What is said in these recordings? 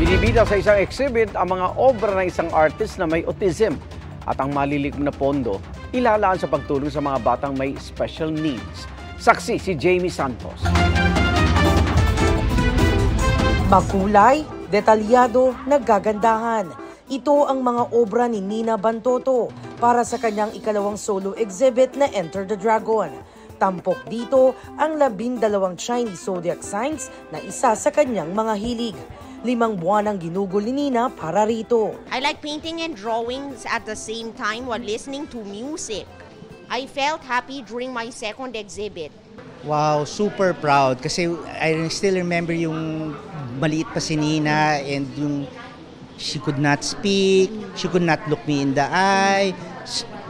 Binibida sa isang exhibit ang mga obra ng isang artist na may autism at ang malilikm na pondo ilalaan sa pagtulong sa mga batang may special needs. Saksi si Jamie Santos. Makulay, detalyado, naggagandahan. Ito ang mga obra ni Nina Bantoto para sa kanyang ikalawang solo exhibit na Enter the Dragon. Tampok dito ang 12 Chinese zodiac signs na isa sa kanyang mga hilig. 5 buwan ang ginugol ni Nina para rito. I like painting and drawings at the same time while listening to music. I felt happy during my second exhibit. Wow, super proud kasi I still remember yung maliit pa si Nina and yung she could not speak, she could not look me in the eye,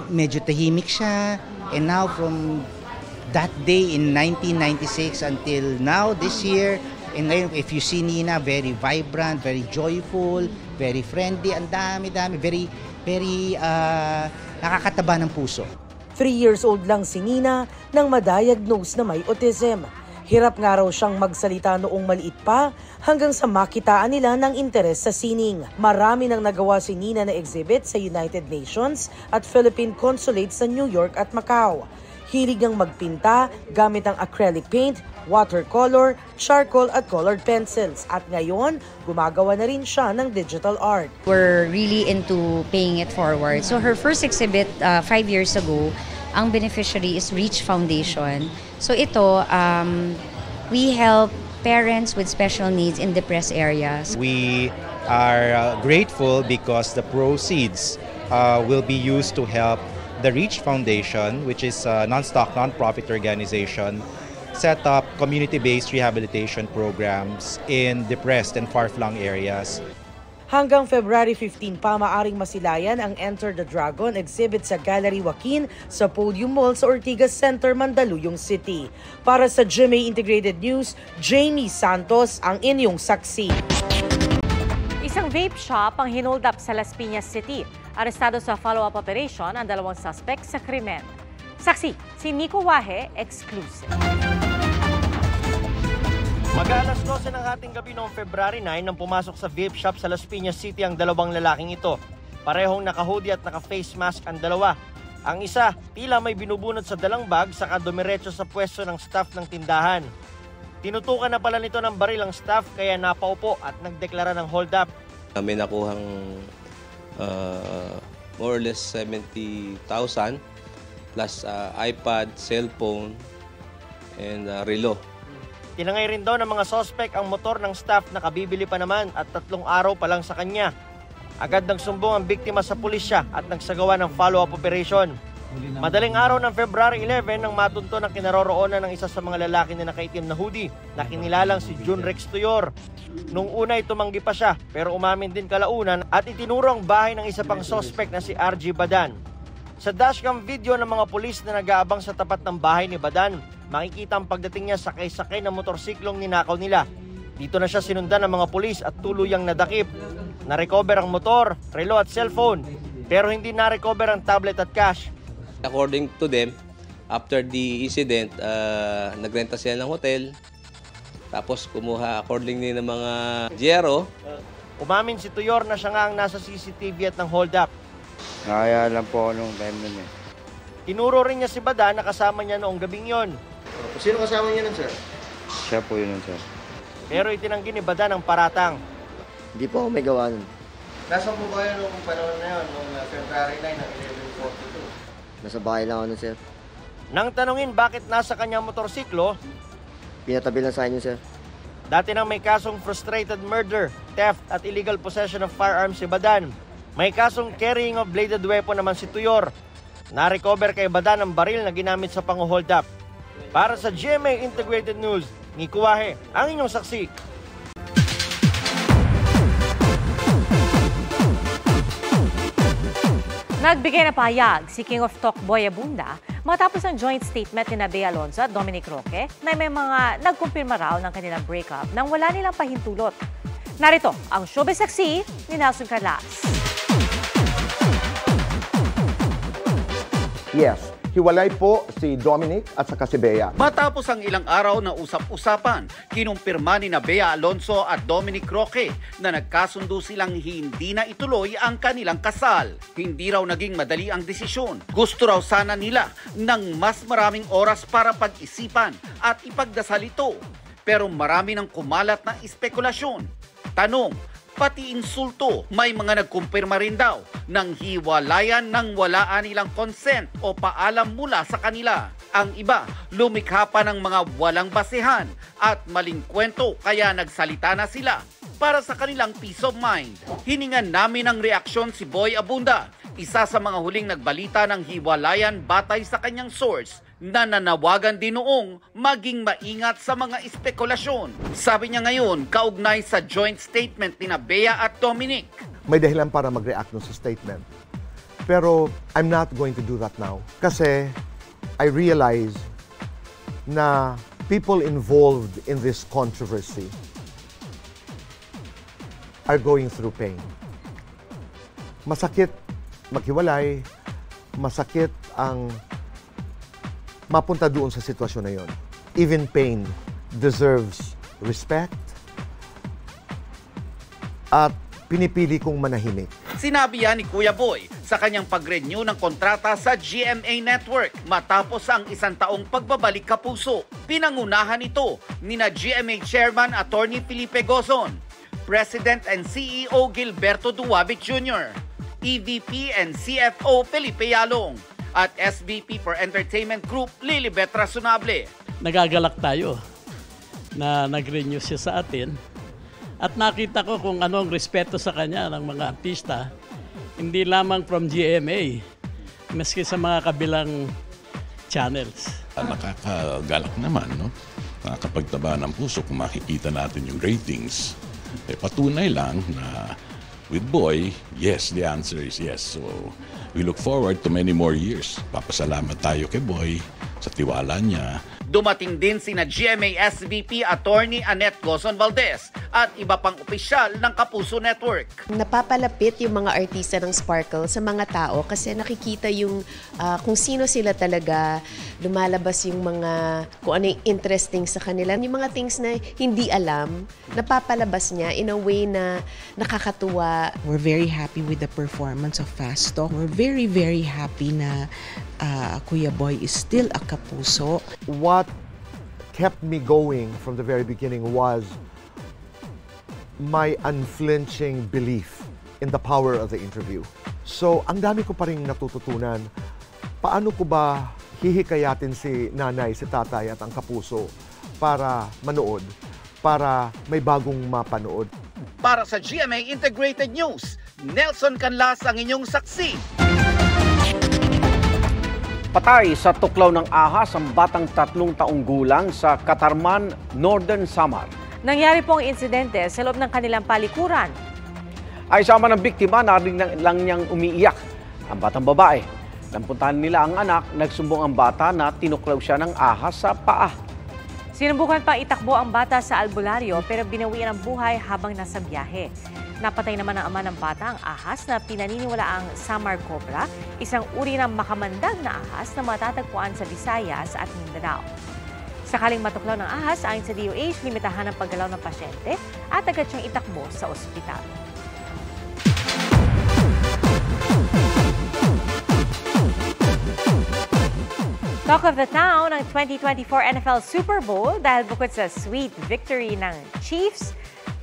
medyo tahimik siya. And now from that day in 1996 until now, this year, and ngayon, if you see Nina, very vibrant, very joyful, very friendly, ang dami-dami, very nakakataba ng puso. 3 years old lang si Nina nang madiagnose na may autism. Hirap nga raw siyang magsalita noong maliit pa hanggang sa makitaan nila ng interes sa sining. Marami nang nagawa si Nina na exhibit sa United Nations at Philippine Consulate sa New York at Macau. Hilig niyang magpinta gamit ang acrylic paint, watercolor, charcoal at colored pencils. At ngayon, gumagawa na rin siya ng digital art. We're really into paying it forward. So her first exhibit 5 years ago, ang beneficiary is Reach Foundation. So ito, we help parents with special needs in depressed areas. We are grateful because the proceeds will be used to help the Reach Foundation, which is a non-profit organization, set up community-based rehabilitation programs in depressed and far-flung areas. Hanggang February 15 pa maaring masilayan ang Enter the Dragon exhibit sa Gallery Joaquin sa Podium Mall sa Ortigas Center, Mandaluyong City. Para sa GMA Integrated News, Jamie Santos ang inyong saksi. Isang vape shop ang hinold up sa Las Piñas City. Arestado sa follow-up operation ang 2 suspect sa krimen. Saksi, si Nico Wahe, exclusive. Mag-alas 12 ng hating gabi noong February 9 nang pumasok sa vape shop sa Las Piñas City ang 2 lalaking ito. Parehong naka-hoodie at naka-face mask ang dalawa. Ang isa, tila may binubunot sa dalang bag saka dumiretso sa pwesto ng staff ng tindahan. Tinutukan na pala nito ng baril ang staff kaya napaupo at nagdeklara ng hold up. May nakuhang more or less 70,000 plus iPad, cellphone, and relo. Tinangay rin daw ng mga sospek ang motor ng staff na kabibili pa naman at 3 araw pa lang sa kanya. Agad nang sumbong ang biktima sa pulisya at nagsagawa ng follow-up operation. Madaling araw ng February 11 nang matunto ng kinaroroonan ng isa sa mga lalaki na nakaitim na hoodie na kinilalang si Jun Rex Tuyor. Nung una ay tumanggi pa siya pero umamin din kalaunan at itinuro ang bahay ng isa pang sospek na si RG Badan. Sa dashcam video ng mga pulis na nag-aabang sa tapat ng bahay ni Badan, makikita ang pagdating niya sakay-sakay ng motorsiklong ninakaw nila. Dito na siya sinundan ng mga pulis at tuluyang nadakip. Na-recover ang motor, relo at cellphone pero hindi na-recover ang tablet at cash. According to them, after the incident, nagrenta sila ng hotel. Tapos kumuha accordingly ng mga GRO. Umamin si Tuyor na siya nga ang nasa CCTV at ng hold up. Nakaya lang po ako nung time nun eh. Tinuro rin niya si Badan na kasama niya noong gabing yon. Sino kasama niya nun, sir? Siya po yun, sir. Pero itinanggi ni Badan ang paratang. Hindi po ako may gawa nun. Nasaan po kayo nung panahon na yun, nung February 9 ng 11:42? Nasa bahay lang ako nun, sir. Nang tanungin bakit nasa kanyang motorsiklo, pinatabi lang sa inyo, sir. dati nang may kasong frustrated murder, theft at illegal possession of firearms si Badan. May kasong carrying of bladed weapon naman si Tuyor. Na-recover kay Badan ang baril na ginamit sa pang-hold up. Para sa GMA Integrated News, Nico Wahe, ang inyong saksi. Nagbigay na pahayag si King of Talk Boy Abunda matapos ang joint statement ni Bea Alonzo at Dominic Roque na may mga nagkumpirma raw ng kanilang breakup nang wala nilang pahintulot. Narito ang showbiz saksi ni Nelson Carlas. Yes, Hiwalay po si Dominic at saka si Bea. Matapos ang ilang araw na usap-usapan, kinumpirma ni Bea Alonzo at Dominic Roque na nagkasundo silang hindi na ituloy ang kanilang kasal. Hindi raw naging madali ang desisyon. Gusto raw sana nila ng mas maraming oras para pag-isipan at ipagdasal ito. Pero marami nang kumalat na espekulasyon. Tanong, pati insulto, may mga nagkumpirma rin daw ng hiwalayan nang walaan nilang consent o paalam mula sa kanila. Ang iba, lumikha pa ng mga walang basehan at maling kwento kaya nagsalita na sila para sa kanilang peace of mind. Hiningan namin ng reaksyon si Boy Abunda, isa sa mga huling nagbalita ng hiwalayan batay sa kanyang source, na nanawagan din noong maging maingat sa mga espekulasyon. Sabi niya ngayon, kaugnay sa joint statement ni Bea at Dominic. May dahilan para mag-react nun sa statement. Pero I'm not going to do that now. Kasi I realize na people involved in this controversy are going through pain. Masakit maghiwalay, masakit ang mapunta doon sa sitwasyon na yon. Even pain deserves respect at pinipili kong manahimik. Sinabi yan ni Kuya Boy sa kanyang pag-renew ng kontrata sa GMA Network matapos ang 1 taong pagbabalik kapuso. Pinangunahan ito ni na GMA Chairman Attorney Felipe Gozon, President and CEO Gilberto Duwabic Jr., EVP and CFO Felipe Yalong, at SVP for Entertainment Group Lilibet Razonable. Nagagalak tayo na nag-renew siya sa atin at nakita ko kung ano ang respeto sa kanya ng mga artista, hindi lamang from GMA, maski sa mga kabilang channels. Nakakagalak naman, no? Nakakapagtaba ng puso kung makikita natin yung ratings. Patunay lang na with Boy, yes, the answer is yes. So, we look forward to many more years. Papasalamat tayo kay Boy sa tiwala niya. Dumating din sina GMA SVP Attorney Annette Gozon Valdez at iba pang opisyal ng Kapuso Network. Napapalapit yung mga artista ng Sparkle sa mga tao kasi nakikita yung kung sino sila talaga, lumalabas yung mga kung ano yung interesting sa kanila. Yung mga things na hindi alam, napapalabas niya in a way na nakakatuwa. We're very happy with the performance of Fast Talk. We're very, very happy na Kuya Boy is still a Kapuso. What kept me going from the very beginning was my unflinching belief in the power of the interview. So, ang dami ko pa rin natututunan. Paano ko ba hihikayatin si nanay, si tatay at ang Kapuso para manood, para may bagong mapanood? Para sa GMA Integrated News, Nelson Canlas ang inyong saksi. Patay sa tuklaw ng ahas ang batang 3 taong gulang sa Katarman, Northern Samar. Nangyari po ang insidente sa loob ng kanilang palikuran. Ay sama ng biktima, narinig lang niyang umiiyak ang batang babae. Nampuntahan nila ang anak, nagsumbong ang bata na tinuklaw siya ng ahas sa paa. Sinubukan pang itakbo ang bata sa albularyo pero binawian ang buhay habang nasa biyahe. Napatay naman ang ama ng bata ang ahas na pinaniniwalaang Samar Cobra, isang uri ng makamandag na ahas na matatagpuan sa Visayas at Mindanao. Sakaling matuklaw ng ahas, ayon sa DOH, limitahan ang paggalaw ng pasyente at agad siyang itakbo sa ospital. Talk of the town ang 2024 NFL Super Bowl dahil bukod sa sweet victory ng Chiefs,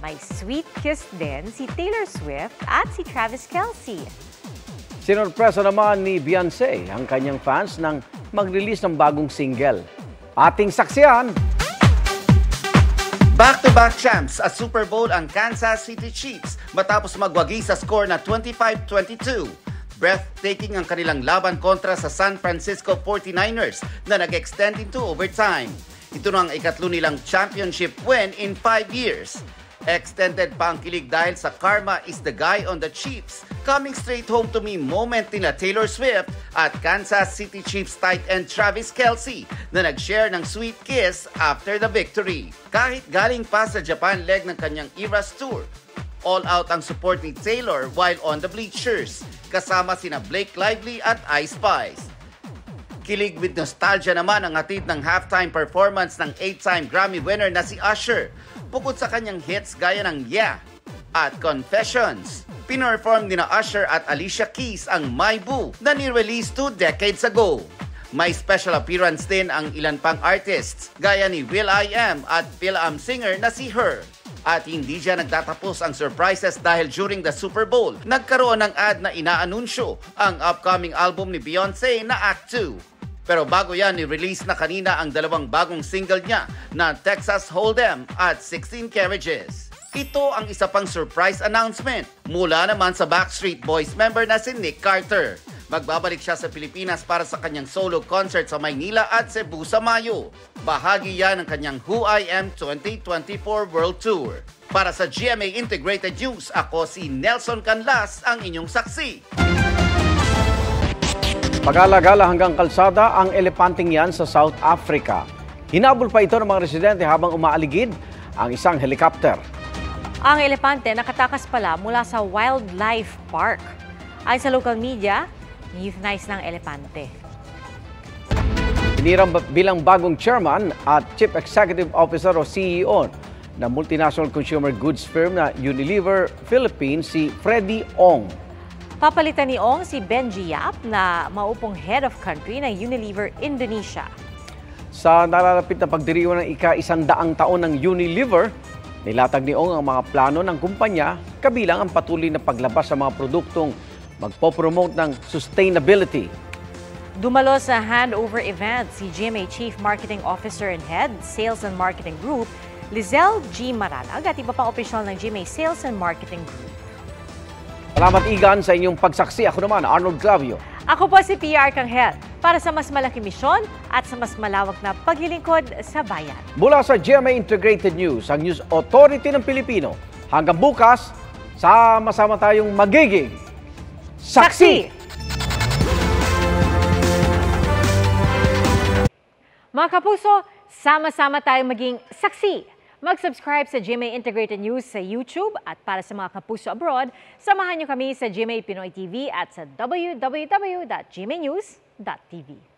may sweet kiss din si Taylor Swift at si Travis Kelce. Sinorpresa naman ni Beyonce ang kanyang fans nang mag-release ng bagong single. Ating saksiyan! Back-to-back champs at Super Bowl ang Kansas City Chiefs matapos magwagi sa score na 25-22. Breathtaking ang kanilang laban kontra sa San Francisco 49ers na nag-extend into overtime. Ito na ang ikatlo nilang championship win in 5 years. Extended pa ang kilig dahil sa karma is the guy on the Chiefs. Coming straight home to me moment nila Taylor Swift at Kansas City Chiefs tight end Travis Kelce na nag-share ng sweet kiss after the victory. Kahit galing pa sa Japan leg ng kanyang Eras Tour, all out ang support ni Taylor while on the bleachers, kasama sina Blake Lively at Ice Spice. Kilig with nostalgia naman ang hatid ng halftime performance ng 8-time Grammy winner na si Usher. Bukod sa kanyang hits gaya ng Yeah at Confessions, pinerform ni na Usher at Alicia Keys ang My Boo na ni-release 2 decades ago. May special appearance din ang ilan pang artists gaya ni will.i.am at Phil.am singer na si Her. At hindi dyan nagtatapos ang surprises dahil during the Super Bowl, nagkaroon ng ad na inaanunsyo ang upcoming album ni Beyonce na Act 2. Pero bago yan, ni-release na kanina ang dalawang bagong single niya na Texas Hold'em at 16 Carriages. Ito ang isa pang surprise announcement mula naman sa Backstreet Boys member na si Nick Carter. Magbabalik siya sa Pilipinas para sa kanyang solo concert sa Maynila at Cebu sa Mayo. Bahagi yan ng kanyang Who I Am 2024 World Tour. Para sa GMA Integrated News, ako si Nelson Canlas, ang inyong saksi. Pag-alagala hanggang kalsada ang elepanteng yan sa South Africa. Hinabol pa ito ng mga residente habang umaaligid ang isang helicopter. Ang elepante nakatakas pala mula sa wildlife park. Ayon sa local media, ni-euthanize ng elepante. Hinirang bilang bagong chairman at chief executive officer o CEO ng multinational consumer goods firm na Unilever Philippines si Freddie Ong. Papalitan ni Ong si Benji Yap na maupong head of country ng Unilever Indonesia. Sa nalalapit na pagdiriwang ng ika-100 taon ng Unilever, nilatag ni Ong ang mga plano ng kumpanya kabilang ang patuloy na paglabas sa mga produktong magpopromote ng sustainability. Dumalo sa handover event si GMA Chief Marketing Officer and Head, Sales and Marketing Group, Lizelle G. Maranag at iba pang opisyal ng GMA Sales and Marketing Group. Salamat Igan sa inyong pagsaksi. Ako naman, Arnold Clavio. Ako po si PR Kanghel para sa mas malaking misyon at sa mas malawak na paglilingkod sa bayan. Mula sa GMA Integrated News, ang News Authority ng Pilipino. Hanggang bukas, sama-sama tayong magiging saksi! Mga kapuso, sama-sama tayong maging saksi. Mag-subscribe sa GMA Integrated News sa YouTube at para sa mga kapuso abroad, samahan niyo kami sa GMA Pinoy TV at sa www.gmanews.tv.